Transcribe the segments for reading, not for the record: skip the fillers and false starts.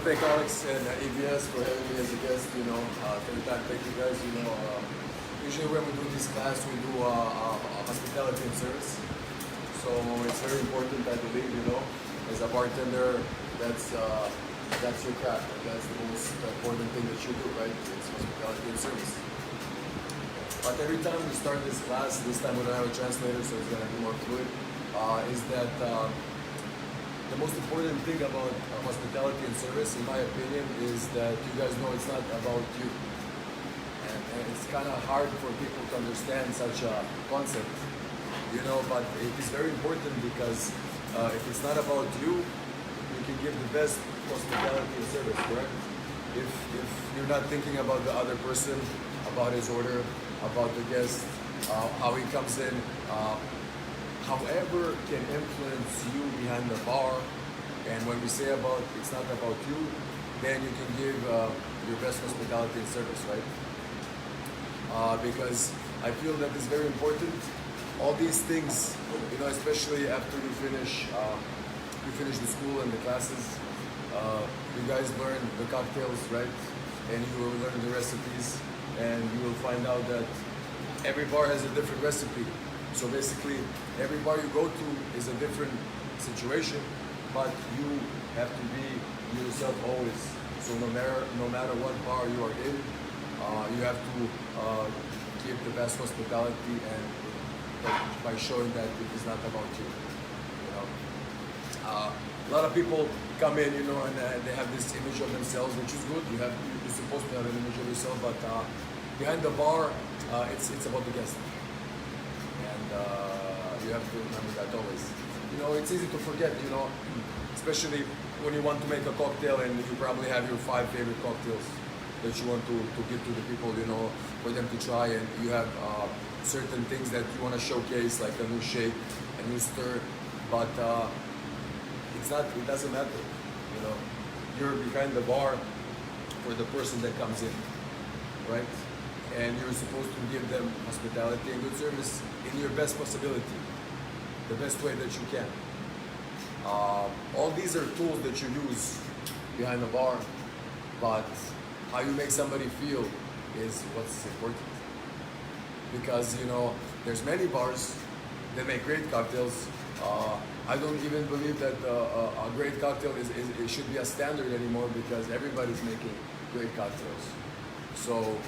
thank Alex and EBS for having me as a guest. Third time, thank you guys. Usually when we do this class, we do hospitality and service. So it's very important, I believe. As a bartender, that's your craft. And that's the most important thing that you do, right? It's hospitality and service. But every time we start this class, this time we don't have a translator, so it's gonna be more fluid. Is that the most important thing about hospitality and service, in my opinion, is that you guys know it's not about you. And it's kind of hard for people to understand such a concept, but it is very important because if it's not about you, you can give the best hospitality and service, correct? If you're not thinking about the other person, about his order, about the guest, how he comes in, however can influence you behind the bar, and when we say about it's not about you, then you can give your best hospitality and service, right? Because I feel that it's very important. All these things, especially after you finish the school and the classes, you guys learn the cocktails, right? And you will learn the recipes, and you will find out that every bar has a different recipe. So basically, every bar you go to is a different situation, but you have to be yourself always. So no matter what bar you are in, you have to give the best hospitality, and by showing that it is not about you. A lot of people come in, and they have this image of themselves, which is good. You're supposed to have an image of yourself, but behind the bar, it's about the guest. You have to remember that always. It's easy to forget, especially when you want to make a cocktail and you probably have your 5 favorite cocktails that you want to give to the people, for them to try, and you have certain things that you want to showcase, like a new shake, a new stir, but it doesn't matter, You're behind the bar for the person that comes in, right? And you're supposed to give them hospitality and good service in your best possibility, the best way that you can. All these are tools that you use behind the bar, but how you make somebody feel is what's important. Because there's many bars that make great cocktails. I don't even believe that a great cocktail it should be a standard anymore, because everybody's making great cocktails. So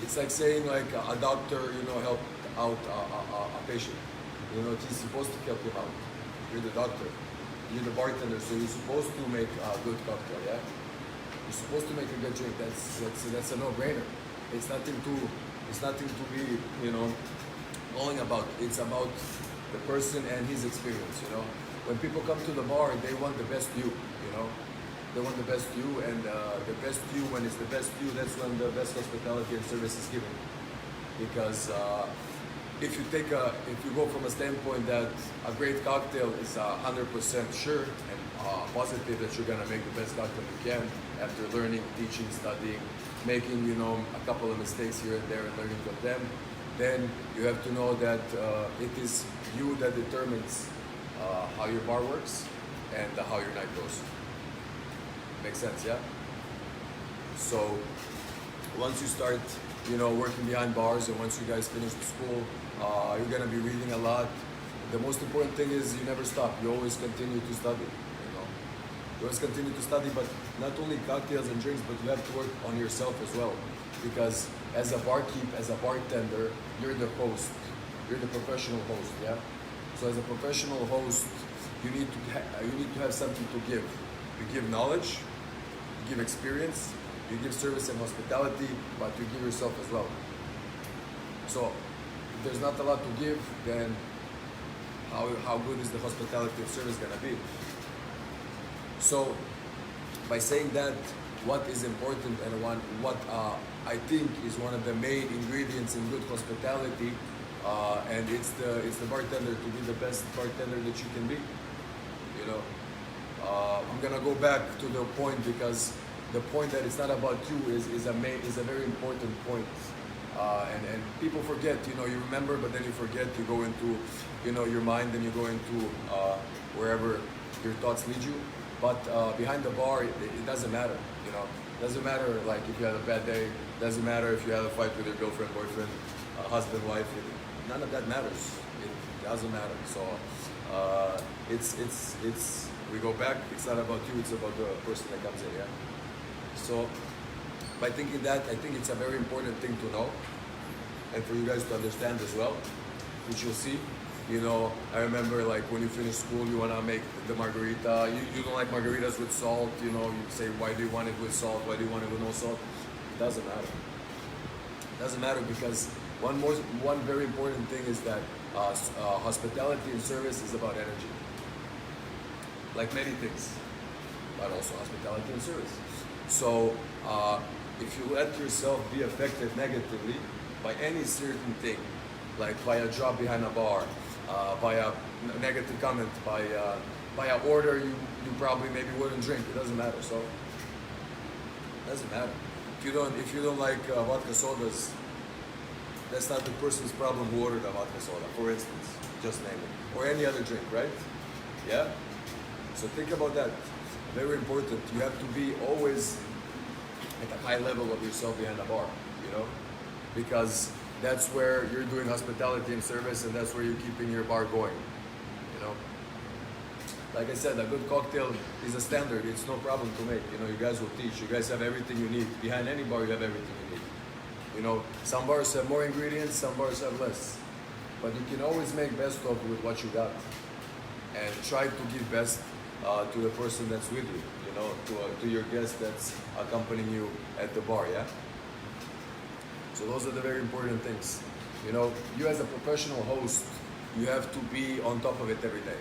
it's like saying like a doctor, helped out a patient. He's supposed to help him out. You're the doctor. You're the bartender, so you're supposed to make a good cocktail, yeah? You're supposed to make a good drink. That's a no-brainer. It's nothing to be, going about. It's about the person and his experience, When people come to the bar, they want the best you, They want the best you, and the best you, when it's the best you, that's when the best hospitality and service is given. Because if you go from a standpoint that a great cocktail is 100% sure and positive that you're gonna make the best cocktail you can after learning, teaching, studying, making a couple of mistakes here and there and learning from them, then you have to know that it is you that determines how your bar works and how your night goes. Makes sense, yeah? So once you start, working behind bars, and once you guys finish the school, you're gonna be reading a lot. The most important thing is you never stop. You always continue to study, You always continue to study, but not only cocktails and drinks, but you have to work on yourself as well. Because as a barkeep, as a bartender, you're the host. You're the professional host, yeah? So as a professional host, you need to have something to give. You give knowledge, you give experience, you give service and hospitality, but you give yourself as well. So if there's not a lot to give, then how good is the hospitality and service gonna be? So by saying that, what is important and what I think is one of the main ingredients in good hospitality, and it's the bartender to be the best bartender that you can be. I'm gonna go back to the point, because the point that it's not about you is a very important point. And people forget, you remember, but then you forget. You go into, your mind, and you go into wherever your thoughts lead you. But behind the bar, it doesn't matter. You know, doesn't matter like if you had a bad day. Doesn't matter if you had a fight with your girlfriend, boyfriend, husband, wife. None of that matters. It doesn't matter. So it's we go back. It's not about you. It's about the person that comes in. Yeah. So by thinking that, I think it's a very important thing to know, and for you guys to understand as well, which you'll see. You know, I remember like when you finish school, you wanna make the margarita. You don't like margaritas with salt. You know, you say, why do you want it with salt? Why do you want it with no salt? It doesn't matter. It doesn't matter because one very important thing is that hospitality and service is about energy. Like many things, but also hospitality and service. So if you let yourself be affected negatively by any certain thing, like by a job behind a bar, by a negative comment, by an order you probably maybe wouldn't drink. It doesn't matter. So it doesn't matter. If you don't like vodka sodas, that's not the person's problem who ordered a vodka soda, for instance. Just name it. Or any other drink, right? Yeah. So think about that. Very important. You have to be always at a high level of yourself behind a bar. You know, because that's where you're doing hospitality and service, and that's where you're keeping your bar going. You know, like I said, a good cocktail is a standard. It's no problem to make. You know, you guys will teach. You guys have everything you need. Behind any bar, you have everything you need. You know, some bars have more ingredients, some bars have less. But you can always make best of with what you got, and try to give best to the person that's with you. You know, to your guest that's accompanying you at the bar. Yeah. So those are the very important things. You know, you as a professional host, you have to be on top of it every day.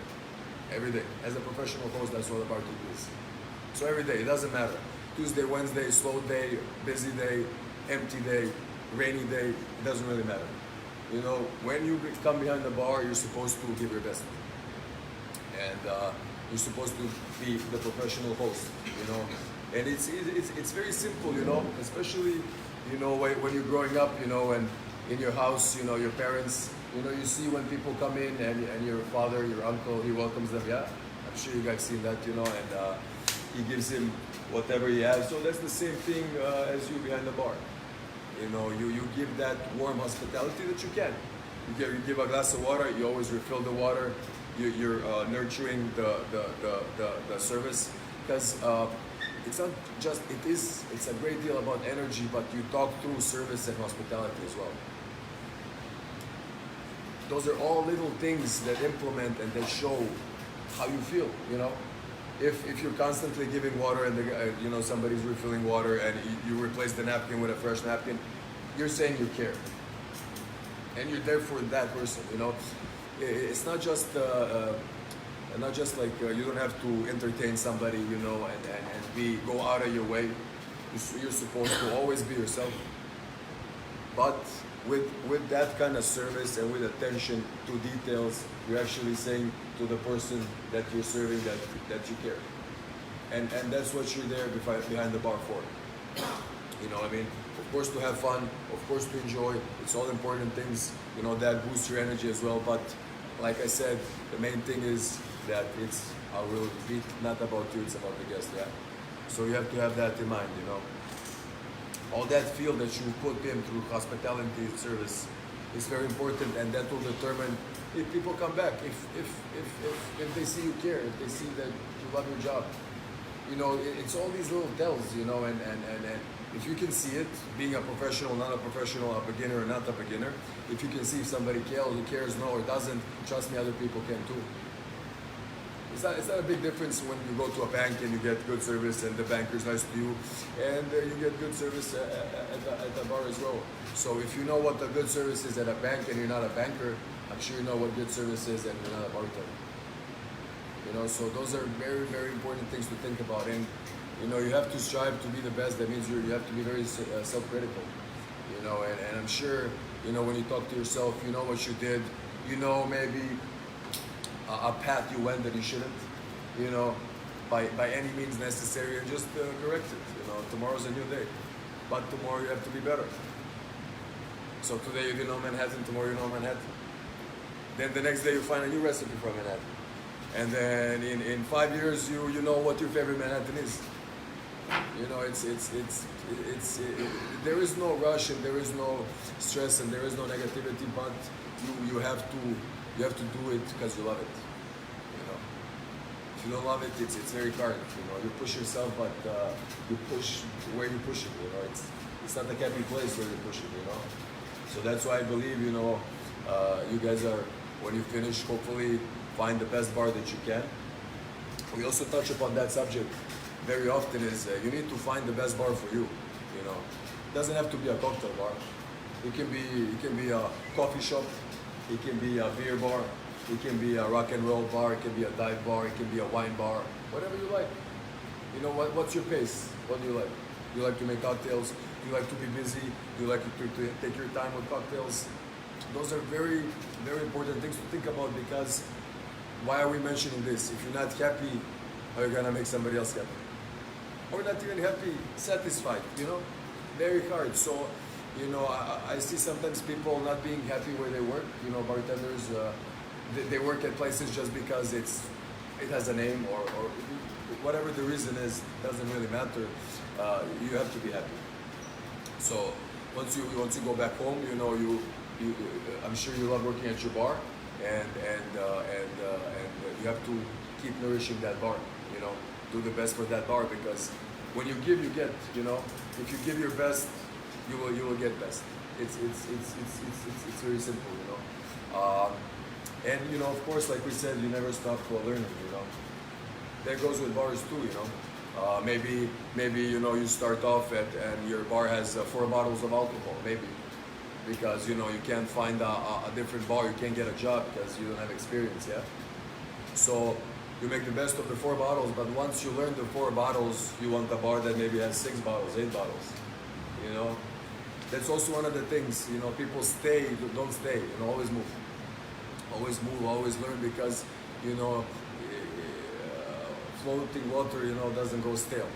Every day. As a professional host, that's what a bartender is. So every day, it doesn't matter. Tuesday, Wednesday, slow day, busy day, empty day, rainy day, it doesn't really matter. You know, when you come behind the bar, you're supposed to give your best. And you're supposed to be the professional host, you know. And it's very simple, you know, especially you know, when you're growing up, you know, and in your house, you know, your parents, you know, you see when people come in and your father, your uncle, he welcomes them, yeah? I'm sure you guys seen that, you know, and he gives him whatever he has. So that's the same thing as you behind the bar. You know, you give that warm hospitality that you can. You give a glass of water, you always refill the water, you're nurturing the service, because it's not just, it's a great deal about energy, but you talk through service and hospitality as well. Those are all little things that implement and that show how you feel, you know. If you're constantly giving water and you know, somebody's refilling water and you replace the napkin with a fresh napkin, you're saying you care. And you're there for that person, you know. It's not just like you don't have to entertain somebody, you know, and go out of your way. You're supposed to always be yourself. But with that kind of service and with attention to details, you're actually saying to the person that you're serving that you care. And that's what you're there behind the bar for. You know what I mean? Of course to have fun, of course to enjoy. It's all important things, you know, that boost your energy as well. But like I said, the main thing is that it's a real beat, not about you, it's about the guest, yeah? So you have to have that in mind, you know? All that feel that you put in through hospitality and service is very important, and that will determine if people come back, if they see you care, if they see that you love your job. You know, it's all these little tells, you know, and if you can see it, being a professional, not a professional, a beginner or not a beginner, if you can see if somebody cares, no, or doesn't, trust me, other people can too. It's not a big difference when you go to a bank and you get good service and the banker's nice to you, and you get good service at the bar as well. So if you know what the good service is at a bank and you're not a banker, I'm sure you know what good service is and you're not a bartender. You know, so those are very, very important things to think about. And you know, you have to strive to be the best. That means you have to be very self-critical. You know, and I'm sure, you know, when you talk to yourself, you know what you did. You know, maybe a path you went that you shouldn't, you know, by any means necessary, and just correct it. You know, tomorrow's a new day, but tomorrow you have to be better. So today you know Manhattan, tomorrow you know Manhattan. Then the next day you find a new recipe from Manhattan. and then in 5 years you know what your favorite Manhattan is. You know, there is no rush and there is no stress and there is no negativity, but you have to do it because you love it. You know, if you don't love it, it's very hard. You know, you push yourself, but you push where you push it. You know, it's not a happy place where you push it. You know, so that's why I believe, you know, you guys are, when you finish, hopefully find the best bar that you can. We also touch upon that subject very often, is you need to find the best bar for you. You know, it doesn't have to be a cocktail bar. It can be a coffee shop. It can be a beer bar. It can be a rock and roll bar. It can be a dive bar. It can be a wine bar. Whatever you like. You know, what's your pace? What do you like? You like to make cocktails. You like to be busy. You like to take your time with cocktails. Those are very, very important things to think about, because why are we mentioning this? If you're not happy, how are you gonna make somebody else happy? Or not even happy, satisfied, you know? Very hard. So, you know, I see sometimes people not being happy where they work. You know, bartenders, they work at places just because it has a name, or whatever the reason is, doesn't really matter. You have to be happy. So once you go back home, you know, I'm sure you love working at your bar, and you have to keep nourishing that bar. You know, do the best for that bar, because when you give, you get. You know, if you give your best, you will get best. It's very simple. You know, and you know, of course, like we said, you never stop learning. You know, that goes with bars too. You know. Maybe you know, you start off and your bar has 4 bottles of alcohol, maybe, because you know you can't find a different bar, you can't get a job because you don't have experience, yeah. So you make the best of the 4 bottles, but once you learn the 4 bottles, you want a bar that maybe has 6 bottles, 8 bottles. You know, that's also one of the things. You know, people don't stay. You know, always move, always learn, because you know. Floating water, you know, doesn't go stale,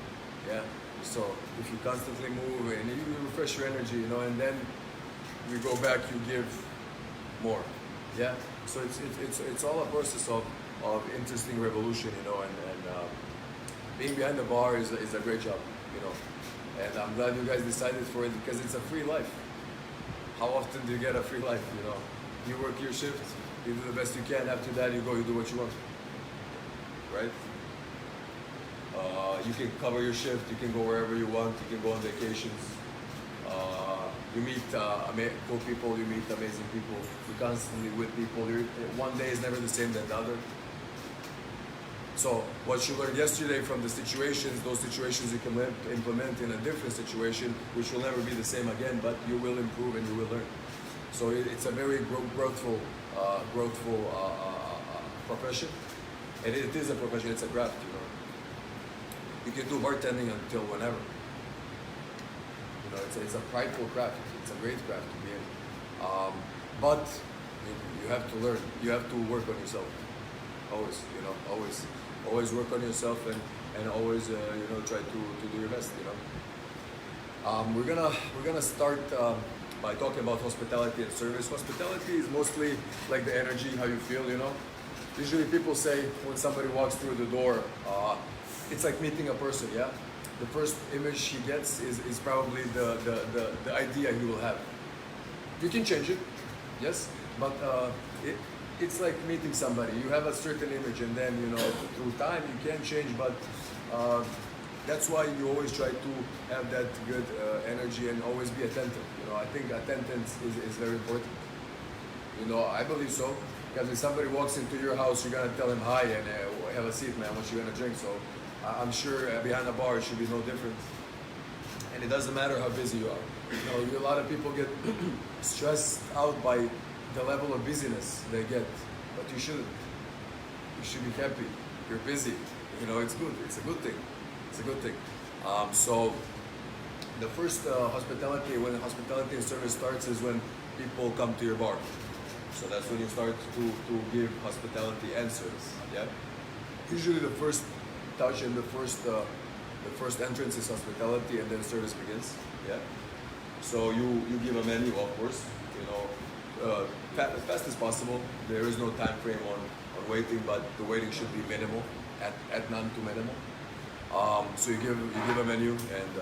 yeah. So if you constantly move and you refresh your energy, you know, and then you go back, you give more, yeah. So it's all a process of interesting revolution, you know, and being behind the bar is a great job, you know, and I'm glad you guys decided for it, because it's a free life. How often do you get a free life? You know, you work your shift, you do the best you can. After that, you go, you do what you want, right? You can cover your shift, you can go wherever you want, you can go on vacations. You meet cool people, you meet amazing people, you're constantly with people. One day is never the same than the other. So what you learned yesterday from the situations, those situations you can implement in a different situation, which will never be the same again, but you will improve and you will learn. So it's a very growthful profession. And it is a profession, it's a craft, you know. You can do bartending until whenever. You know, it's a prideful craft. It's a great craft to be in. But you have to learn. You have to work on yourself. Always, you know, always work on yourself, and always, you know, try to do your best. You know. We're gonna start by talking about hospitality and service. Hospitality is mostly like the energy, how you feel. You know. Usually people say when somebody walks through the door, it's like meeting a person, yeah? The first image he gets is probably the idea he will have. You can change it, yes, but it's like meeting somebody. You have a certain image, and then, you know, through time you can change, but that's why you always try to have that good energy and always be attentive. You know, I think attendance is very important. You know, I believe so, because if somebody walks into your house, you're gonna tell him hi and have a seat, man, what you gonna drink, so I'm sure behind a bar it should be no different. And it doesn't matter how busy you are. You know, a lot of people get stressed out by the level of busyness they get, but you shouldn't. You should be happy. You're busy. You know, it's good. It's a good thing. It's a good thing. So the first when the hospitality and service starts is when people come to your bar. So that's when you start to give hospitality and service. Yeah. Usually the first touch and the first entrance is hospitality, and then service begins. Yeah. So you give a menu, of course. You know, as fast as possible. There is no time frame on waiting, but the waiting should be minimal, at none to minimal. So you give a menu and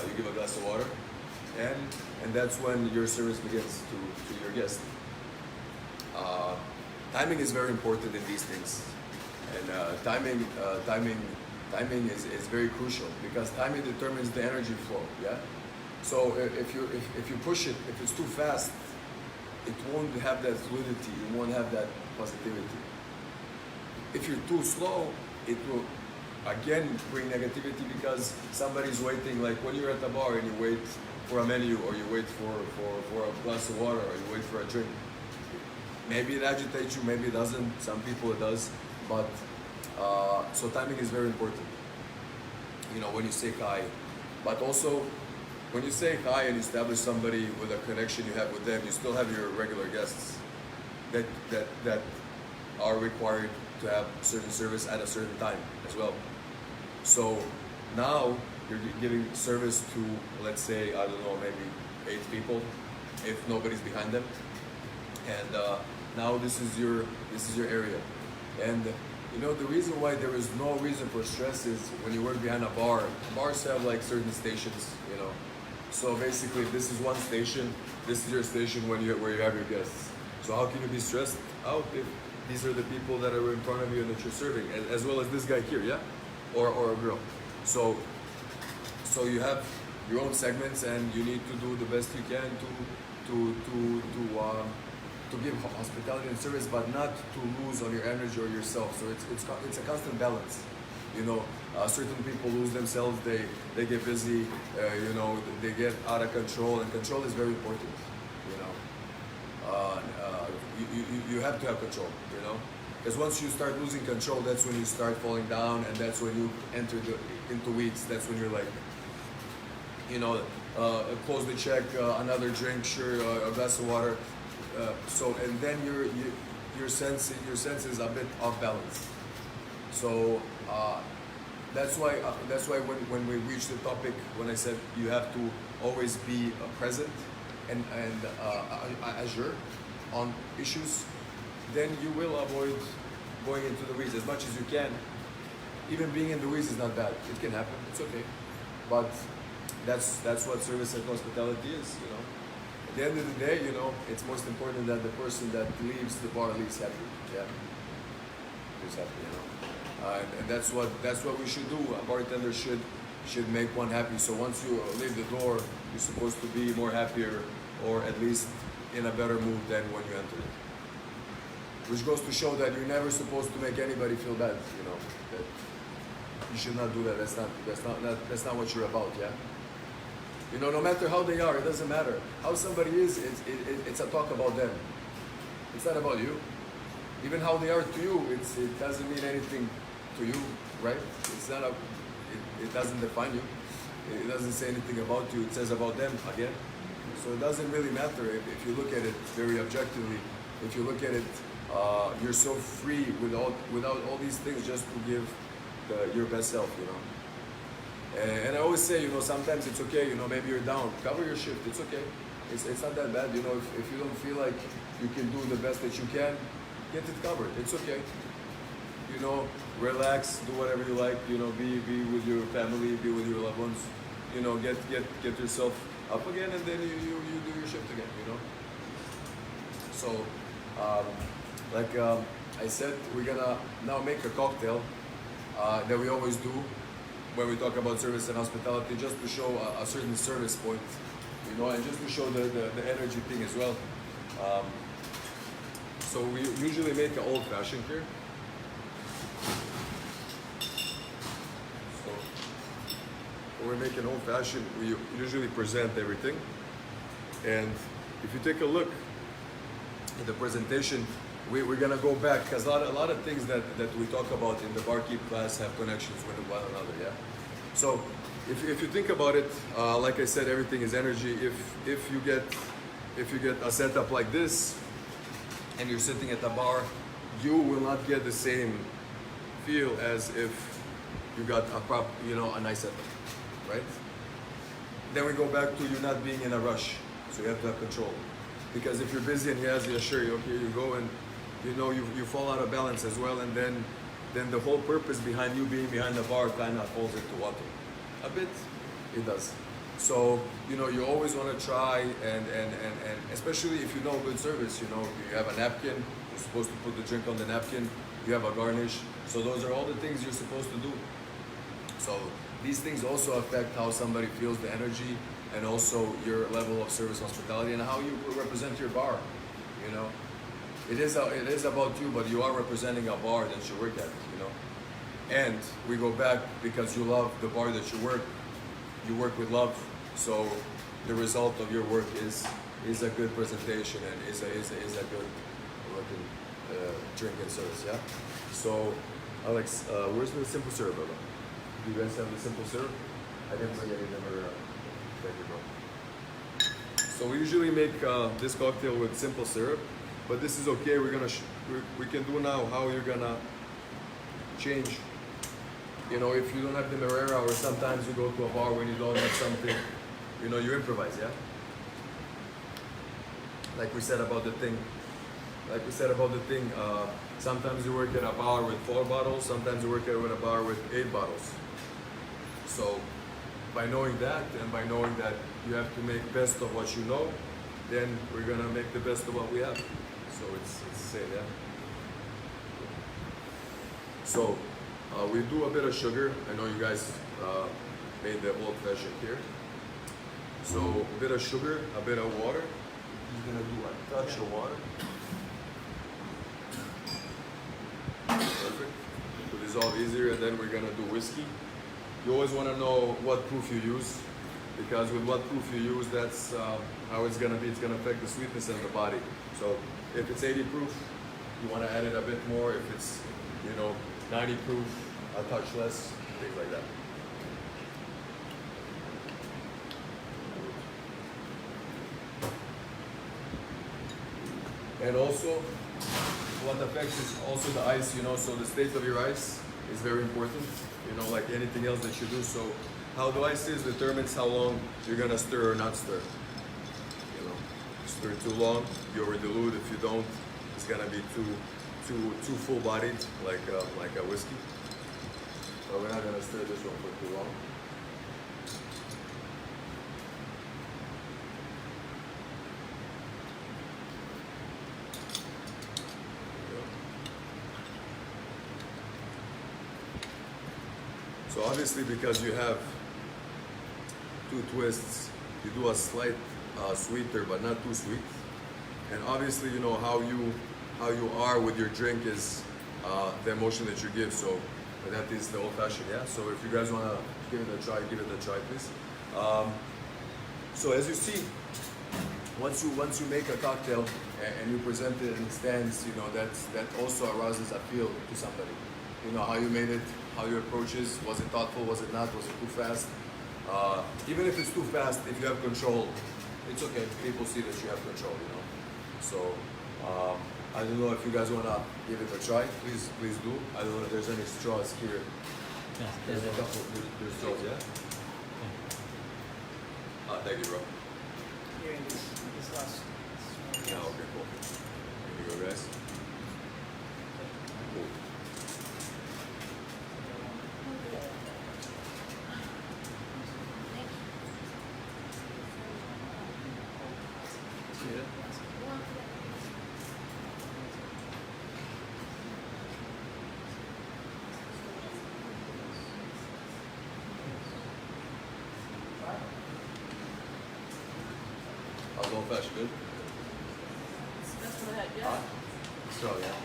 you give a glass of water, and that's when your service begins to your guest. Timing is very important in these things, and timing is very crucial because timing determines the energy flow. Yeah. So if you push it, if it's too fast, it won't have that fluidity. It won't have that positivity. If you're too slow, it will again bring negativity because somebody's waiting. Like when you're at the bar and you wait for a menu, or you wait for a glass of water, or you wait for a drink. Maybe it agitates you, maybe it doesn't. Some people it does, but so timing is very important. You know, when you say hi, but also when you say hi and you establish somebody with a connection you have with them, you still have your regular guests that are required to have certain service at a certain time as well. So now you're giving service to, let's say, I don't know, maybe 8 people, if nobody's behind them, and now this is your area. And you know, the reason why there is no reason for stress is when you work behind a bar. Bars have like certain stations, you know. So basically, if this is one station, this is your station where you have your guests. So how can you be stressed out if these are the people that are in front of you and that you're serving, as well as this guy here, yeah, or a girl. So you have your own segments, and you need to do the best you can to give hospitality and service, but not to lose on your energy or yourself. So it's a constant balance. You know, certain people lose themselves. They get busy. You know, they get out of control, and control is very important. You know, you have to have control. You know, because once you start losing control, that's when you start falling down, and that's when you enter into weeds. That's when you're like, you know, close the check, another drink, sure, a glass of water. So and then your sense is a bit off balance. So that's why when we reach the topic, when I said you have to always be present and azure on issues, then you will avoid going into the weeds as much as you can. Even being in the weeds is not bad. It can happen. It's okay. But that's what service and hospitality is. You know. At the end of the day, you know, it's most important that the person that leaves the bar leaves happy. Yeah, leaves happy. You know, and that's what we should do. A bartender should make one happy. So once you leave the door, you're supposed to be more happier, or at least in a better mood than when you entered it. Which goes to show that you're never supposed to make anybody feel bad. You know, that you should not do that. That's not what you're about. Yeah. You know, no matter how they are, it doesn't matter. How somebody is, it's a talk about them. It's not about you. Even how they are to you, it doesn't mean anything to you, right? It's not it doesn't define you. It doesn't say anything about you. It says about them again. So it doesn't really matter if you look at it very objectively. If you look at it, you're so free without all these things, just to give your best self, you know. And I always say, you know, sometimes it's okay, you know, maybe you're down, cover your shift, it's okay. It's not that bad, you know, if you don't feel like you can do the best that you can, get it covered, it's okay. You know, relax, do whatever you like, you know, be with your family, be with your loved ones, you know, get yourself up again, and then you do your shift again, you know. So, I said, we're gonna now make a cocktail that we always do when we talk about service and hospitality, just to show a certain service point, you know, and just to show the energy thing as well. So we usually make an old fashioned here. So when we make an old fashioned, we usually present everything. And if you take a look at the presentation, we're gonna go back, because a lot of things that we talk about in the barkeep class have connections with one another. Yeah. So if you think about it, like I said, everything is energy. If you get a setup like this, and you're sitting at the bar, you will not get the same feel as if you got a nice setup, right? Then we go back to you not being in a rush, so you have to have control. Because if you're busy and he has you, sure, okay, you go and you know, you fall out of balance as well, and then the whole purpose behind you being behind the bar kind of falls into water. A bit, it does. So, you know, you always want to try, and especially if you know good service, you know, you have a napkin, you're supposed to put the drink on the napkin, you have a garnish. So those are all the things you're supposed to do. So these things also affect how somebody feels, the energy, and also your level of service hospitality and how you represent your bar, you know. It is about you, but you are representing a bar that you work at, you know. And we go back because you love the bar that you work with love. So the result of your work is a good presentation and is a good looking drink and service, yeah. So Alex, where's the simple syrup, brother? Do you guys have the simple syrup? I didn't bring any number. Thank you, bro. So we usually make this cocktail with simple syrup, but this is okay. We can do now how you're gonna change. You know, if you don't have the Marrera, or sometimes you go to a bar when you don't have something, you know, you improvise, yeah? Like we said about the thing. Sometimes you work at a bar with 4 bottles, sometimes you work at a bar with 8 bottles. So by knowing that, and by knowing that you have to make best of what you know, then we're gonna make the best of what we have. So it's the same, yeah? So we do a bit of sugar. I know you guys made the old fashioned here. So a bit of sugar, a bit of water. You're gonna do a touch of water. Perfect. To dissolve easier, and then we're gonna do whiskey. You always want to know what proof you use, because with what proof you use, that's how it's gonna be. It's gonna affect the sweetness in the body. So if it's 80 proof, you want to add it a bit more. If it's, you know, 90 proof, a touch less, things like that. And also, what affects is also the ice, you know, so the state of your ice is very important, you know, like anything else that you do. So how the ice is determines how long you're gonna stir or not stir. You know, stir too long, you over dilute. If you don't, it's gonna be too full-bodied, like a whiskey. So we're not gonna stir this one for too long. So obviously, because you have 2 twists, you do a slight sweeter, but not too sweet. And obviously, you know how you are with your drink is the emotion that you give. So that is the old-fashioned, yeah. So if you guys wanna give it a try, please. So as you see, once you make a cocktail and you present it in stands, you know that also arouses appeal to somebody. You know how you made it, how your approach is. Was it thoughtful? Was it not? Was it too fast? Even if it's too fast, if you have control, it's okay. People see that you have control, you know. So I don't know if you guys wanna give it a try. Please do. I don't know if there's any straws here. Yeah, There's a couple. There's straws, yeah. Thank you, bro. Here in this last. Yeah. Okay. Cool. Here you go, guys. Cool. How's old fashioned? Good? That's what I had, yeah. So, yeah.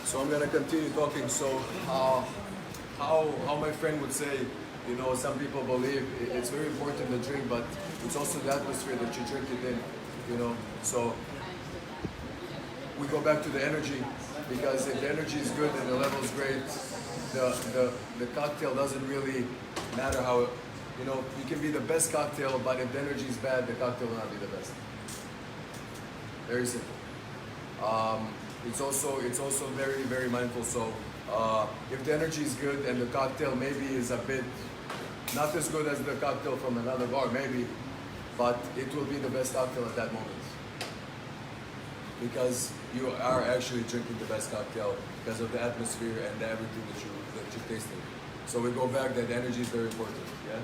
So I'm gonna continue talking. So how my friend would say, you know, some people believe it's very important to drink, but it's also the atmosphere that you drink it in, you know. So we go back to the energy, because if the energy is good and the level is great, the cocktail doesn't really matter how, you know, you can be the best cocktail, but if the energy is bad, the cocktail will not be the best. Very simple. it's also very mindful. So if the energy is good and the cocktail maybe is a bit not as good as the cocktail from another bar, maybe, but it will be the best cocktail at that moment because you are actually drinking the best cocktail because of the atmosphere and everything that you're tasting. So we go back that energy is very important. Yeah,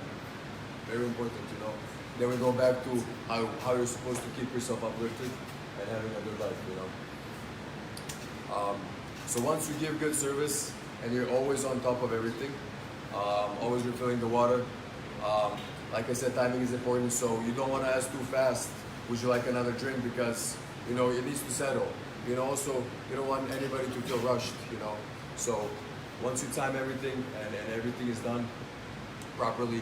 very important. You know. Then we go back to how you're supposed to keep yourself uplifted and having a good life. You know. So once you give good service and you're always on top of everything, always refilling the water. Like I said, timing is important. So you don't want to ask too fast. Would you like another drink? Because you know it needs to settle. You know, also you don't want anybody to feel rushed. You know, so once you time everything and everything is done properly,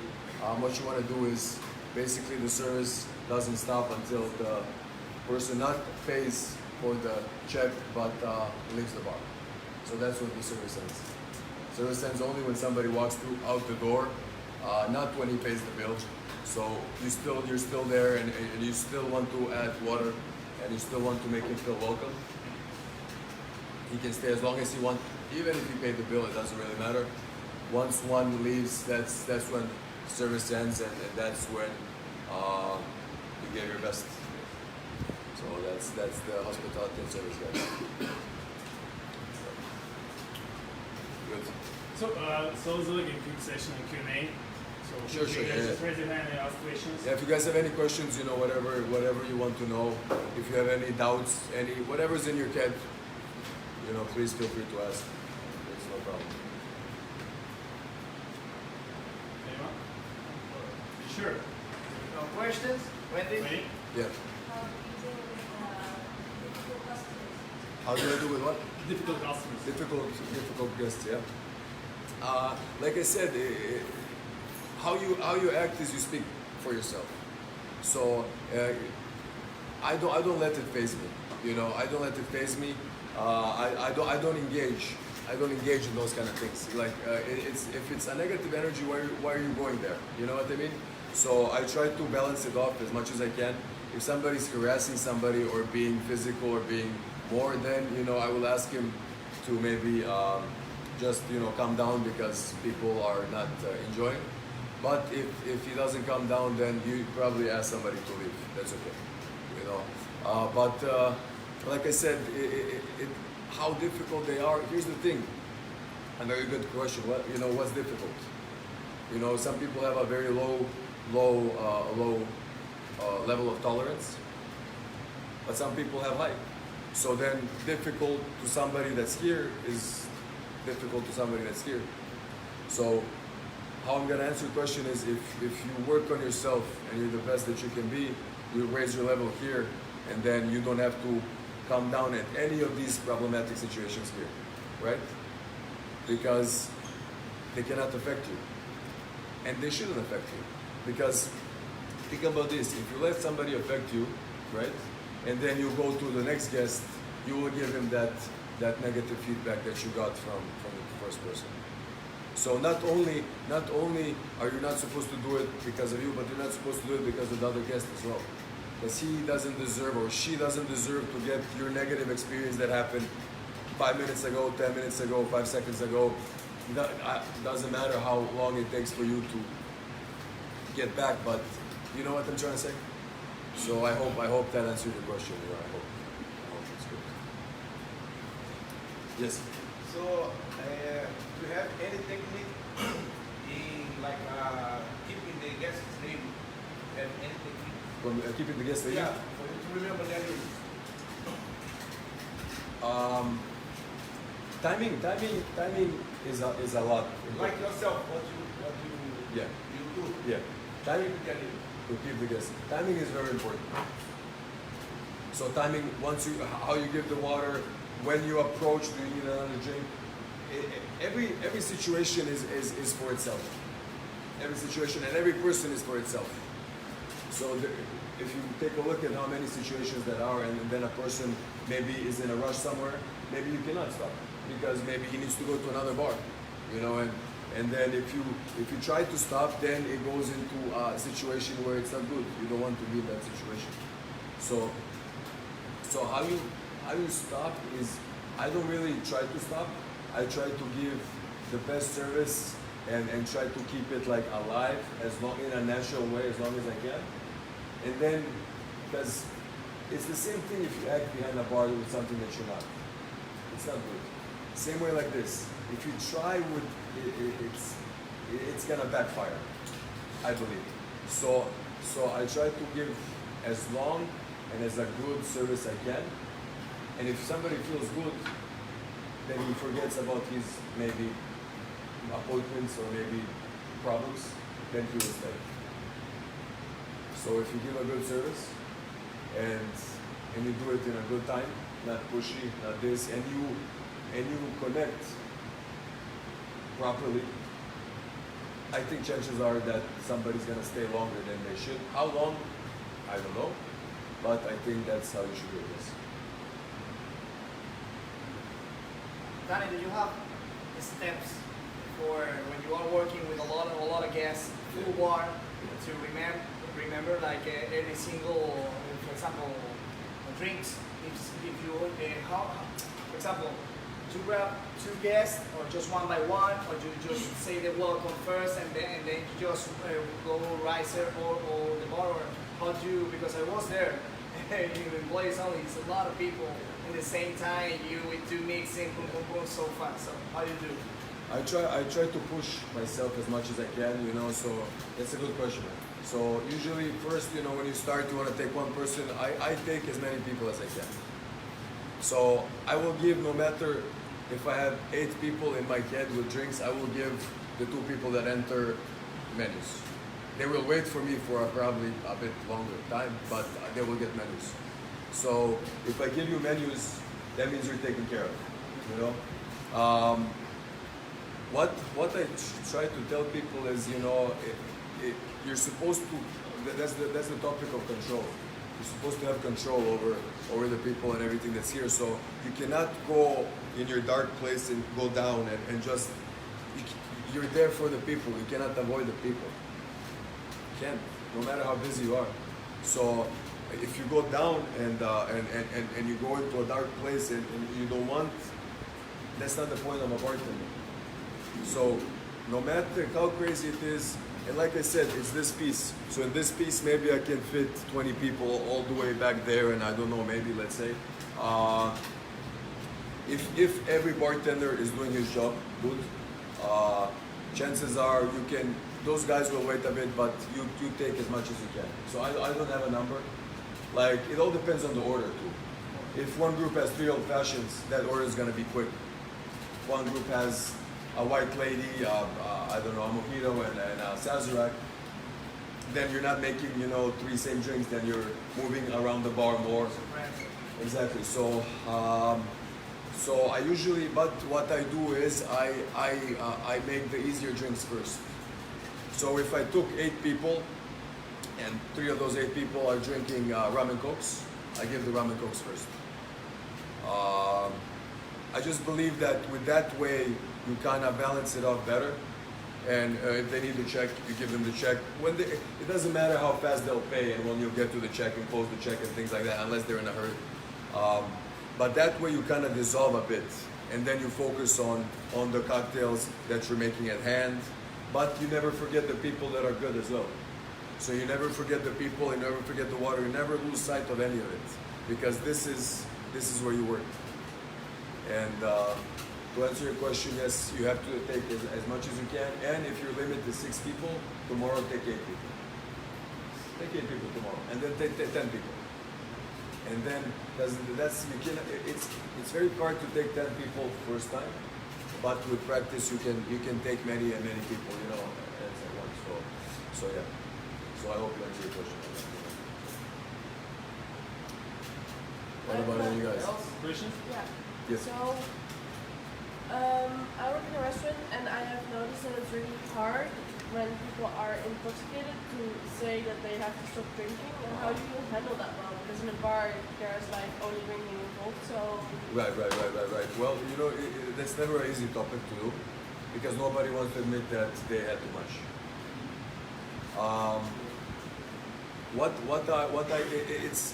what you want to do is basically the service doesn't stop until the person not pays for the check but leaves the bar. So that's what the service ends. Service ends only when somebody walks through out the door, not when he pays the bill. So you're still there and you still want to add water and you still want to make him feel welcome. He can stay as long as he wants, even if he paid the bill, it doesn't really matter. Once one leaves, that's when service ends and that's when you give your best. So that's the hospitality and service guys. Good. So it's like a quick session on Q&A. So Sure. you guys just raise your hand and ask questions. Yeah, if you guys have any questions, you know, whatever you want to know, if you have any doubts, whatever's in your head, you know, please feel free to ask. It's no problem. Anyone? Sure. No questions? Wendy? Ready? Yeah. How do I do with what? Difficult customers. Difficult guests, yeah. Like I said, how you act is you speak for yourself. So I don't let it faze me. You know, I don't let it faze me. I don't engage. I don't engage in those kind of things. Like if it's a negative energy, why are you going there? You know what I mean? So I try to balance it off as much as I can. If somebody's harassing somebody or being physical or being more, then you know I will ask him to maybe just calm down because people are not enjoying. But if he doesn't calm down, then you probably ask somebody to leave. That's okay. You know. But like I said, how difficult they are. Here's the thing. A very good question. What's difficult? You know, some people have a very low level of tolerance, but some people have high. So then, difficult to somebody that's here is difficult to somebody that's here. So, how I'm gonna answer your question is, if you work on yourself and you're the best that you can be, you raise your level here, and then you don't have to come down at any of these problematic situations here, right? Because they cannot affect you, and they shouldn't affect you. Because think about this: if you let somebody affect you, right, and then you go to the next guest, you will give him that negative feedback that you got from the first person. So not only are you not supposed to do it because of you, but you're not supposed to do it because of the other guest as well. Because he doesn't deserve or she doesn't deserve to get your negative experience that happened 5 minutes ago, 10 minutes ago, 5 seconds ago. Doesn't matter how long it takes for you to get back, but you know what I'm trying to say? So I hope that answered your question. I hope it's good. Yes. So, do you have any technique in like keeping the guest's name? Have any technique? From keeping the guests there? Yeah, for you to remember their name. Timing is a lot. Like yourself, what you Yeah. you do. Yeah. Timing Keep their name. to keep the guests. Timing is very important. So timing, how you give the water, when you approach, do you need another drink? Every situation is for itself. Every situation and every person is for itself. So if you take a look at how many situations there are, and then a person maybe is in a rush somewhere, maybe you cannot stop because maybe he needs to go to another bar, and then if you try to stop, then it goes into a situation where it's not good. You don't want to be in that situation. So how you stop is I don't really try to stop. I try to give the best service and try to keep it like alive as long in a natural way as long as I can. And then, because it's the same thing if you act behind a bar with something that you're not. It's not good. Same way like this. If you try with it's gonna backfire, I believe. So I try to give as long and as a good service I can. And if somebody feels good, then he forgets about his maybe appointments or maybe problems, then he will stay. So if you give a good service and you do it in a good time, not pushy, not this, and you connect properly, I think chances are that somebody's gonna stay longer than they should. How long? I don't know, but I think that's how you should do this. Danny, do you have steps for when you are working with a lot of guests, full bar, to remember like every single, for example, drinks? If you how, for example, to grab two guests or just one by one, or you just say the welcome first and then you just go riser or the bar, or how do you? Because I was there. You employees only, it's a lot of people in the same time. You with two mixing, boom, boom, boom, so fast. So how do you do? I try to push myself as much as I can, so that's a good question. So usually first, when you start, you want to take one person. I take as many people as I can. So I will give, no matter if I have 8 people in my head with drinks, I will give the 2 people that enter menus. They will wait for me for probably a bit longer time, but they will get menus. So if I give you menus, that means you're taken care of, What I try to tell people is, you're supposed to, that's the topic of control. You're supposed to have control over the people and everything that's here. So you cannot go in your dark place and go down and just, you're there for the people. You cannot avoid the people. You can't, no matter how busy you are. So if you go down and you go into a dark place and you don't want, that's not the point of a bartender. So no matter how crazy it is, and like I said, it's this piece. So in this piece, maybe I can fit 20 people all the way back there, and I don't know, maybe let's say, if every bartender is doing his job good, chances are those guys will wait a bit, but you take as much as you can. So I don't have a number. Like, it all depends on the order too. If one group has 3 old fashions, that order is gonna be quick. One group has a white lady, I don't know, a mojito and a sazerac, then you're not making, 3 same drinks, then you're moving around the bar more. Exactly. So I usually, but what I do is I make the easier drinks first. So if I took 8 people, and 3 of those 8 people are drinking rum and cokes, I give the rum and cokes first. I just believe that with that way, you kind of balance it off better. And if they need to check, you give them the check. It doesn't matter how fast they'll pay and when you get to the check and close the check and things like that, unless they're in a hurry. But that way you kind of dissolve a bit. And then you focus on the cocktails that you're making at hand. But you never forget the people that are good as well. So you never forget the people, you never forget the water, you never lose sight of any of it. Because this is where you work. And to answer your question, yes, you have to take as much as you can. And if your limit is 6 people, tomorrow take 8 people. Take 8 people tomorrow, and then take 10 people. And then it's very hard to take 10 people first time, but with practice you can take many and many people, at once. So yeah. So I hope you answer your question. What about any guys? Questions? Yeah. Yes. So, I work in a restaurant and I have noticed that it's really hard when people are intoxicated to say that they have to stop drinking. And how do you handle that well? Because in a bar, there's like only drinking involved, so... Right. Well, that's never an easy topic to do because nobody wants to admit that they had too much.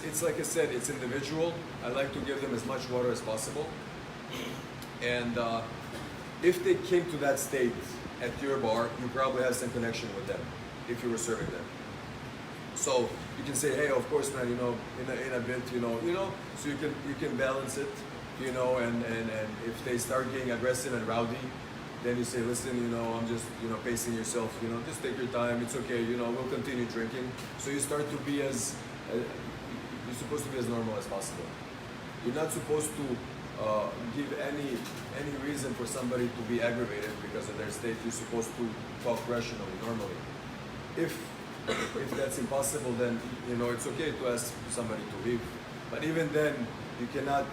It's like I said, it's individual. I like to give them as much water as possible. And if they came to that state at your bar, you probably have some connection with them if you were serving them. So you can say, hey, of course, man, you know, in a bit, you know, so you can balance it, you know, and if they start getting aggressive and rowdy, then you say, listen, you know, I'm just, you know, pacing yourself, you know, just take your time, it's okay, you know, we'll continue drinking. So you start to be as, you're supposed to be as normal as possible. You're not supposed to give any reason for somebody to be aggravated because of their state. You're supposed to talk rationally, normally. If that's impossible, then you know it's okay to ask somebody to leave. But even then, you cannot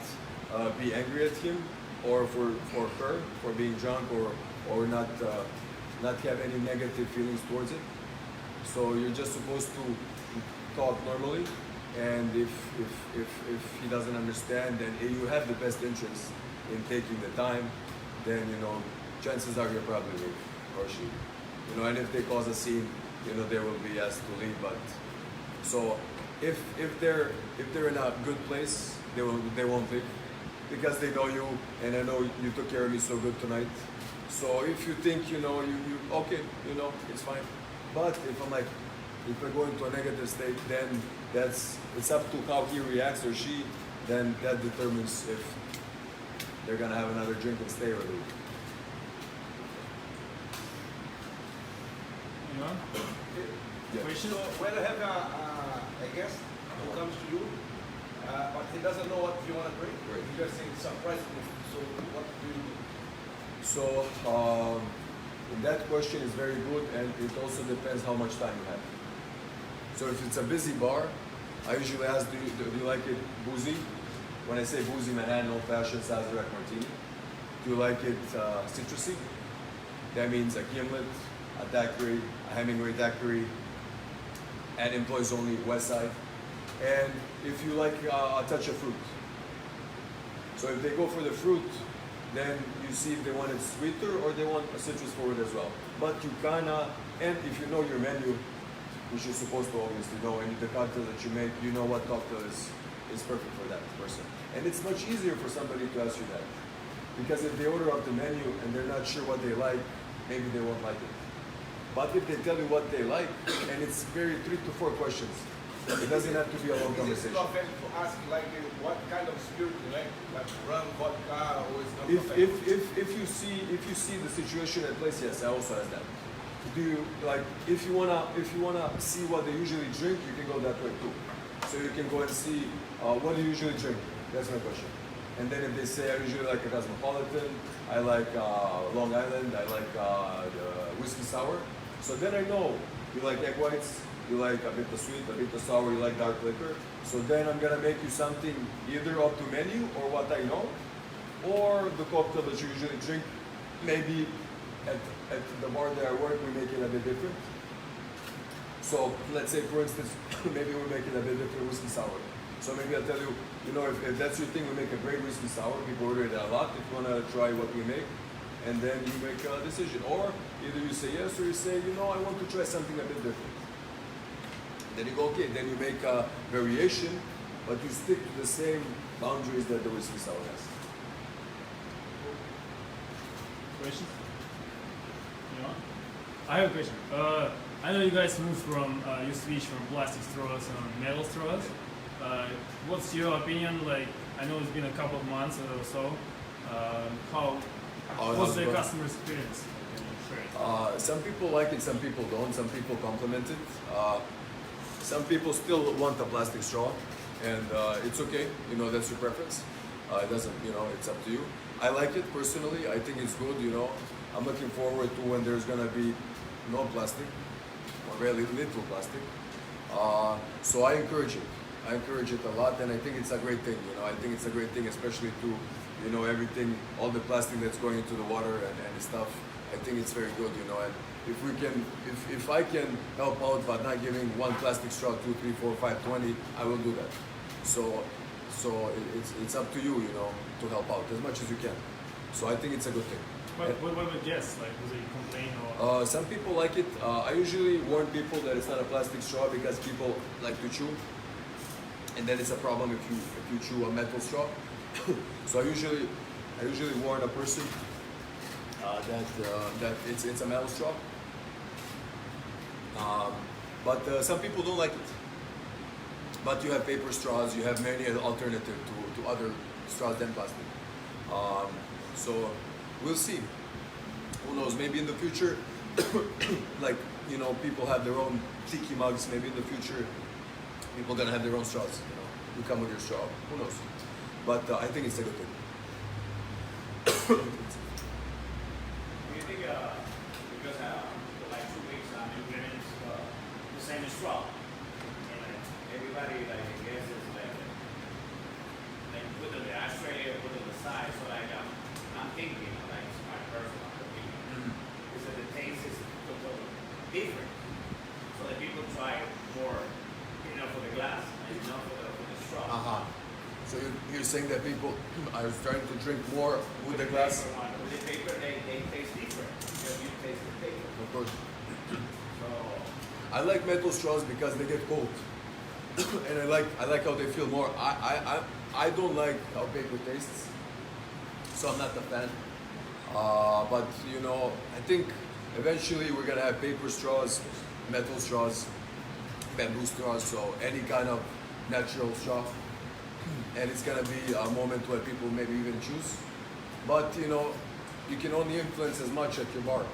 be angry at him or for her for being drunk or not have any negative feelings towards it. So you're just supposed to talk normally. And if he doesn't understand, then you have the best interest in taking the time, then you know chances are you'll probably leave, or she, you know. And if they cause a scene, you know they will be asked to leave. But so if they're in a good place, they won't leave because they know you, and I know you took care of me so good tonight. So if you think you know you okay, you know it's fine. But if I go into a negative state, then it's up to how he reacts or she, then that determines if they're gonna have another drink and stay or leave. Anyone? Yeah. Question? So when you have a guest who comes to you, but he doesn't know what you want to drink, Right. you just say surprise me. So what do you do? So that question is very good, and it also depends how much time you have. So if it's a busy bar, I usually ask, do you like it boozy? When I say boozy, Manhattan, old-fashioned, Sazerac, martini. Do you like it citrusy? That means a gimlet, a daiquiri, a Hemingway daiquiri, and employs only West Side. And if you like a touch of fruit. So if they go for the fruit, then you see if they want it sweeter or they want a citrus forward as well. But you kinda, and if you know your menu, which you're supposed to obviously know, and the cocktail that you make, you know what cocktail is perfect for that person. And it's much easier for somebody to ask you that. Because if they order up the menu and they're not sure what they like, maybe they won't like it. But if they tell you what they like, and it's very 3 to 4 questions, it doesn't have to be a long Is conversation. it not offensive to ask like what kind of spirit you like rum, vodka, or is not If you see the situation at place, yes, I also ask that. Do you like if you wanna see what they usually drink, you can go that way too. So you can go and see what do you usually drink. That's my question. And then if they say I usually like a cosmopolitan, I like Long Island, I like whiskey sour. So then I know you like egg whites, you like a bit of sweet, a bit of sour, you like dark liquor. So then I'm gonna make you something either up to menu or what I know, or the cocktail that you usually drink. Maybe at the bar that I work, we make it a bit different. So let's say, for instance, maybe we make it a bit different whiskey sour. So maybe I'll tell you, you know, if that's your thing, we make a great whiskey sour. People order it a lot. If you want to try what we make, and then you make a decision. Or either you say yes or you say, you know, I want to try something a bit different. Then you go, okay, then you make a variation, but you stick to the same boundaries that the whiskey sour has. Questions? Anyone? I have a question. I know you guys moved from, you switched from plastic straws and metal straws. What's your opinion? Like, I know it's been a couple of months or so. What's the customer experience? Some people like it, some people don't. Some people compliment it. Some people still want a plastic straw, and it's okay. You know, that's your preference. It doesn't, you know, it's up to you. I like it personally. I think it's good. You know, I'm looking forward to when there's gonna be no plastic or very little plastic. So I encourage it. I encourage it a lot, and I think it's a great thing. You know, I think it's a great thing, especially to, you know, everything, all the plastic that's going into the water and stuff. I think it's very good. You know, and if we can, if I can help out by not giving one plastic straw 2, 3, 4, 5, 20, I will do that. So it's up to you, you know, to help out as much as you can. So I think it's a good thing. What would guess? Like, do they complain or? Some people like it. I usually warn people that it's not a plastic straw because people like to chew, and then it's a problem if you chew a metal straw. So I usually I usually warn a person that it's a metal straw. But some people don't like it. But you have paper straws, you have many alternative to other straws than plastic. So we'll see. Who knows, maybe in the future, like, you know, people have their own tiki mugs, maybe in the future, people are gonna have their own straws, you know. You come with your straw, who knows. But I think it's a good thing. Do you think, because for like 2 weeks, implement the same straw, and everybody, like, I guess is like put it in the Australia, put it on the side, so like, I'm thinking, like, it's my personal opinion, is that the taste is totally different. So that people try more, you know, for the glass, and not for the straw. Uh-huh. So you're saying that people are starting to drink more with the glass? With the paper, they taste different, because you taste the paper. Of course. So, I like metal straws because they get cold, and I like how they feel more. I don't like how paper tastes, so I'm not a fan. But you know, I think eventually we're gonna have paper straws, metal straws, bamboo straws, so any kind of natural straw, and it's gonna be a moment where people maybe even choose. But you know, you can only influence as much at your bar.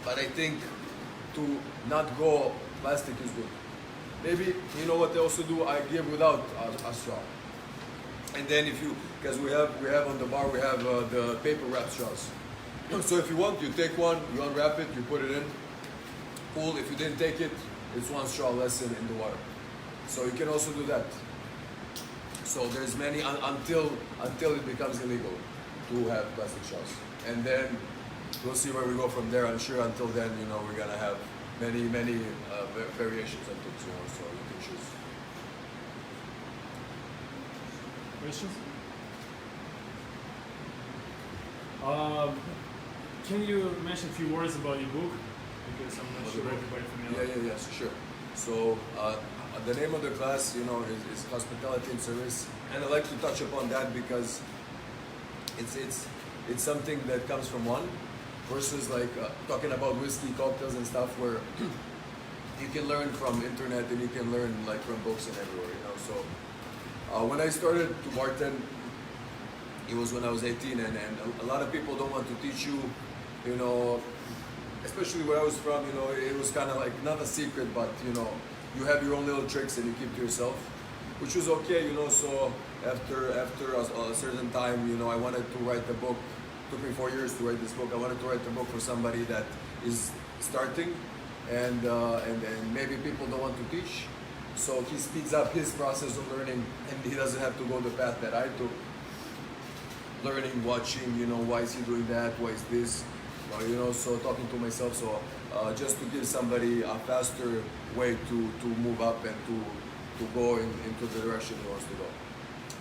But I think to not go plastic is good. Maybe, you know what they also do, I give without a straw. And then if you, because we have on the bar, we have the paper wrap straws. So if you want, you take one, you unwrap it, you put it in. Cool, if you didn't take it, it's one straw less in the water. So you can also do that. So there's many, until it becomes illegal to have plastic straws. And then we'll see where we go from there. I'm sure until then, you know, we're gonna have many variations of things, you know, so you can choose. Questions? Can you mention a few words about your book? Because I'm not sure everybody familiar. Yeah, sure. So the name of the class, you know, is hospitality and service, and I like to touch upon that because it's something that comes from one, versus like talking about whiskey, cocktails, and stuff where you can learn from internet and you can learn like from books and everywhere, you know. So when I started to bartend, it was when I was 18, and a lot of people don't want to teach you, you know, especially where I was from, you know, it was kind of like not a secret, but you know, you have your own little tricks and you keep to yourself, which was okay, you know. So after a certain time, you know, I wanted to write the book. It took me 4 years to write this book. I wanted to write the book for somebody that is starting, and maybe people don't want to teach, so he speeds up his process of learning, and he doesn't have to go the path that I took. Learning, watching, you know, why is he doing that? Why is this? You know, so talking to myself. So just to give somebody a faster way to move up and to go into the direction he wants to go.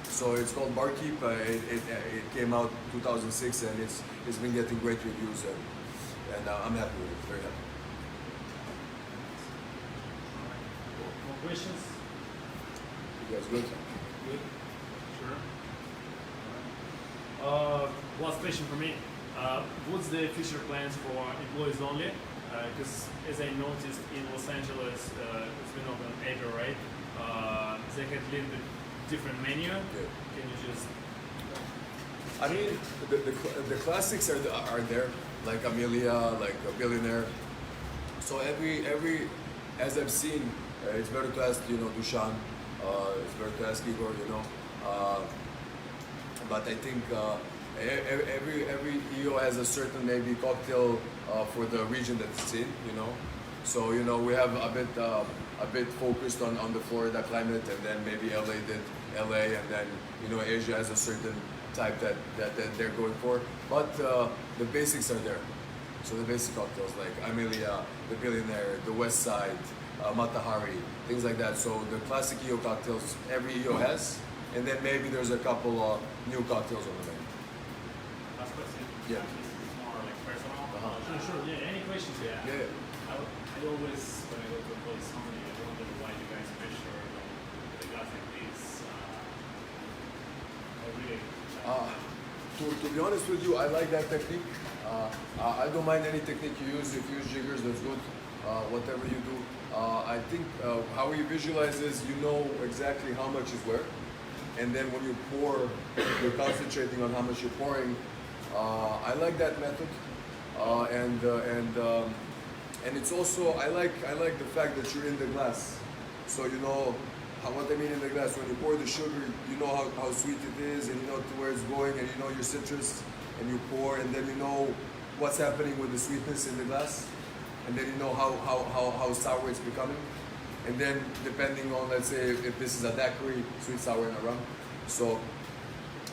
So it's called Barkeep. It came out 2006, and it's been getting great reviews, and I'm happy with it. Very happy. More questions? You guys good? Good. Sure. Last question for me. What's the future plans for employees only? Because as I noticed in Los Angeles, it's been open in April, right? They had a little bit different menu. Yeah. Can you just? I mean, the classics are there, like Amelia, like a Billionaire. So every as I've seen, it's better to ask, you know, Dushan. It's better to ask Igor, you know. But I think every EO has a certain maybe cocktail for the region that it's in, you know. So you know, we have a bit focused on the Florida climate, and then maybe LA did LA, and then you know Asia has a certain type that they're going for. But the basics are there. So the basic cocktails like Amelia, the Billionaire, the West Side, Matahari, things like that. So the classic EO cocktails every EO has, and then maybe there's a couple of new cocktails on the menu. last question. Yeah. This is more like personal. Sure. Yeah. Any questions? Yeah. I always, when I go to a place only, I wonder why you guys measure the glass like this. I really. To be honest with you, I like that technique. I don't mind any technique you use. If you use jiggers, that's good. Whatever you do. I think how you visualize is you know exactly how much is where. And then when you pour, you're concentrating on how much you're pouring. I like that method. And it's also, I like the fact that you're in the glass. So you know what I mean in the glass. When you pour the sugar, you know how sweet it is, and you know to where it's going, and you know your citrus, and you pour, and then you know what's happening with the sweetness in the glass, and then you know how sour it's becoming. And then depending on, let's say, if this is a daiquiri, sweet, sour, and a rum. So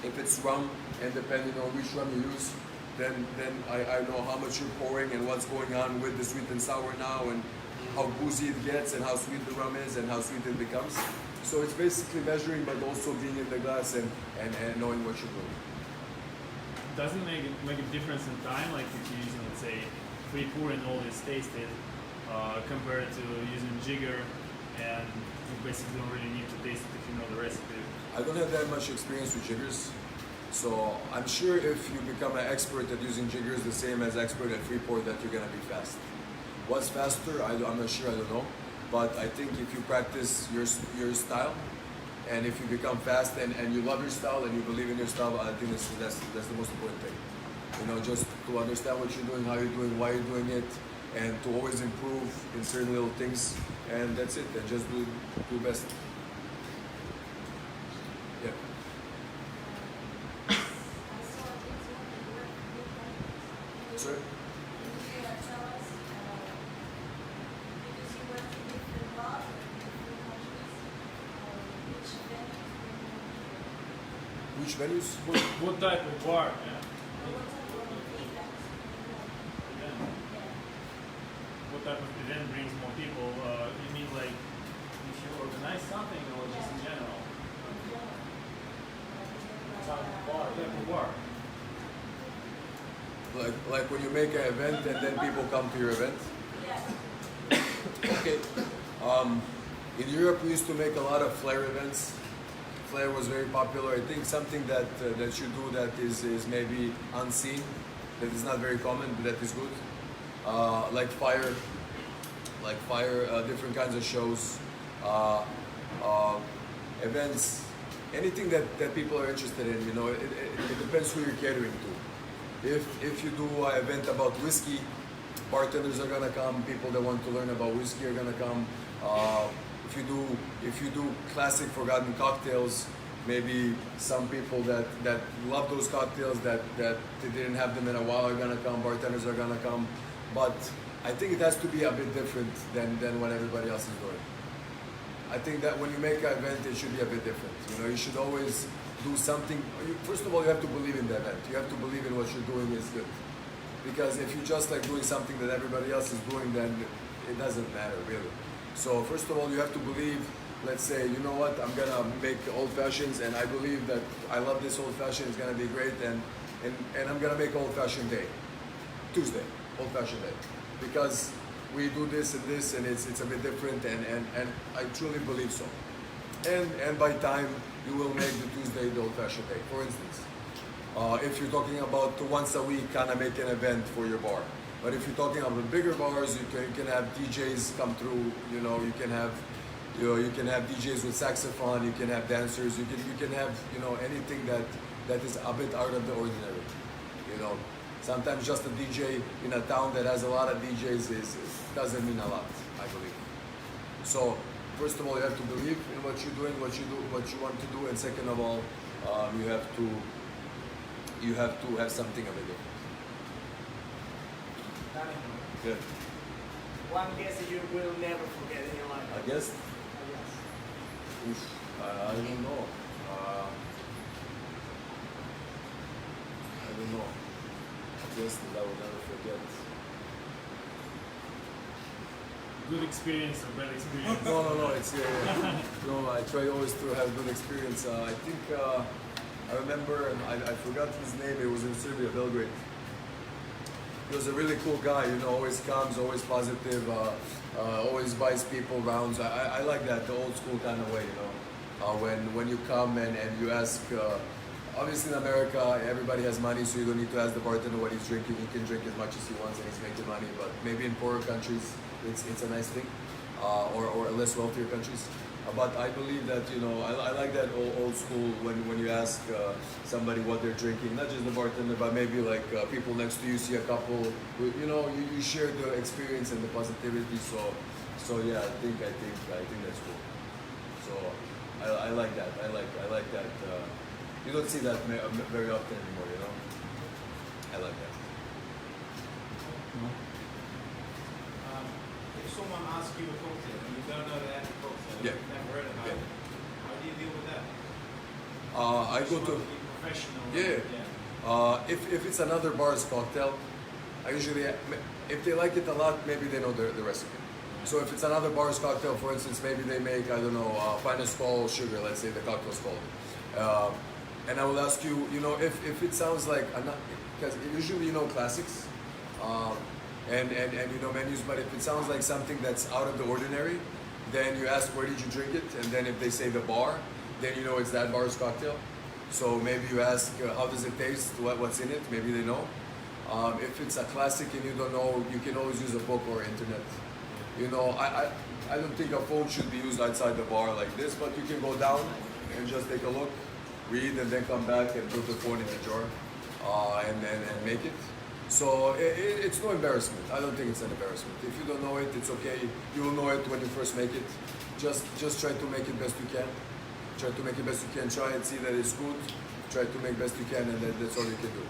if it's rum, and depending on which rum you use, then I know how much you're pouring and what's going on with the sweet and sour now, and how boozy it gets, and how sweet the rum is, and how sweet it becomes. So it's basically measuring, but also being in the glass and knowing what you're doing. Does it make a difference in time, like if you're using, let's say, free pour and all is tasted, compared to using jigger, and you basically don't really need to taste it if you know the recipe? I don't have that much experience with jiggers, so I'm sure if you become an expert at using jiggers, the same as expert at free pour, that you're gonna be fast. What's faster? I'm not sure. I don't know. But I think if you practice your style, and if you become fast and you love your style and you believe in your style, I think that's the most important thing. You know, just to understand what you're doing, how you're doing, why you're doing it, and to always improve in certain little things. And that's it. And just do best. Yeah. Sorry? Which venues? What type of bar? Yeah. What type of event brings more people? You mean like if you organize something, or just in general? Type of bar. Type of bar. Like when you make an event and then people come to your event? Okay. In Europe, we used to make a lot of flare events. Flare was very popular. I think something that you do that is maybe unseen, that is not very common, but that is good. Like fire, different kinds of shows, events, anything that people are interested in. You know, it depends who you're catering to. If you do an event about whiskey, bartenders are gonna come. People that want to learn about whiskey are gonna come. If you do classic forgotten cocktails, maybe some people that love those cocktails that they didn't have them in a while are gonna come. Bartenders are gonna come. But I think it has to be a bit different than what everybody else is doing. I think that when you make an event, it should be a bit different. You know, you should always do something. First of all, you have to believe in the event. You have to believe in what you're doing is good. Because if you just like doing something that everybody else is doing, then it doesn't matter really. So first of all, you have to believe. Let's say, you know what, I'm gonna make old fashions, and I believe that I love this old fashioned. It's gonna be great, and I'm gonna make old fashioned day, Tuesday, old fashioned day, because we do this, and it's a bit different, and I truly believe so. And by time you will make the Tuesday the old fashioned day. For instance, if you're talking about once a week, kind of make an event for your bar. But if you're talking about bigger bars, you can have DJs come through. You know, you can have DJs with saxophone. You can have dancers. You can have anything that is a bit out of the ordinary. You know, sometimes just a DJ in a town that has a lot of DJs doesn't mean a lot, I believe. So first of all, you have to believe in what you're doing, what you want to do, and second of all, you have to have something of it. Danilo, Good. one guess that you will never forget in your life. I guess. Yes. I don't know. I don't know. I guess that I will never forget. Good experience or bad experience? No. It's no. I try always to have good experience. I think I remember. I forgot his name. It was in Serbia, Belgrade. He was a really cool guy. You know, always comes, always positive, always buys people rounds. I like that, the old school kind of way. You know, when you come and you ask Obviously in America, everybody has money, so you don't need to ask the bartender what he's drinking. He can drink as much as he wants and he's making money. But maybe in poorer countries, it's a nice thing, or less wealthier countries. But I believe that, you know, I like that old school when you ask somebody what they're drinking, not just the bartender, but maybe like people next to you, see a couple, you know, you share the experience and the positivity. So yeah, I think that's cool. So I like that. I like that. You don't see that very often anymore, you know. I like that. If someone asks you a cocktail and you don't know that cocktail, Yeah. you've never heard about Yeah. it, how do you deal with that? I go You to. want be professional. Yeah. If it's another bar's cocktail, I usually, if they like it a lot, maybe they know the recipe. So if it's another bar's cocktail, for instance, maybe they make, I don't know, finest call sugar, let's say the cocktail's called. And I will ask you, you know, if it sounds like, because usually you know classics, and you know menus, but if it sounds like something that's out of the ordinary, then you ask where did you drink it, and then if they say the bar, then you know it's that bar's cocktail. So maybe you ask how does it taste, what's in it, maybe they know. If it's a classic and you don't know, you can always use a book or internet. You know, I don't think a phone should be used outside the bar like this, but you can go down and just take a look, read, and then come back and put the phone in the drawer and make it. So it's no embarrassment. I don't think it's an embarrassment. If you don't know it, it's okay. You will know it when you first make it. Just try to make it best you can. Try to make it best you can. Try and see that it's good. Try to make best you can, and that's all you can do.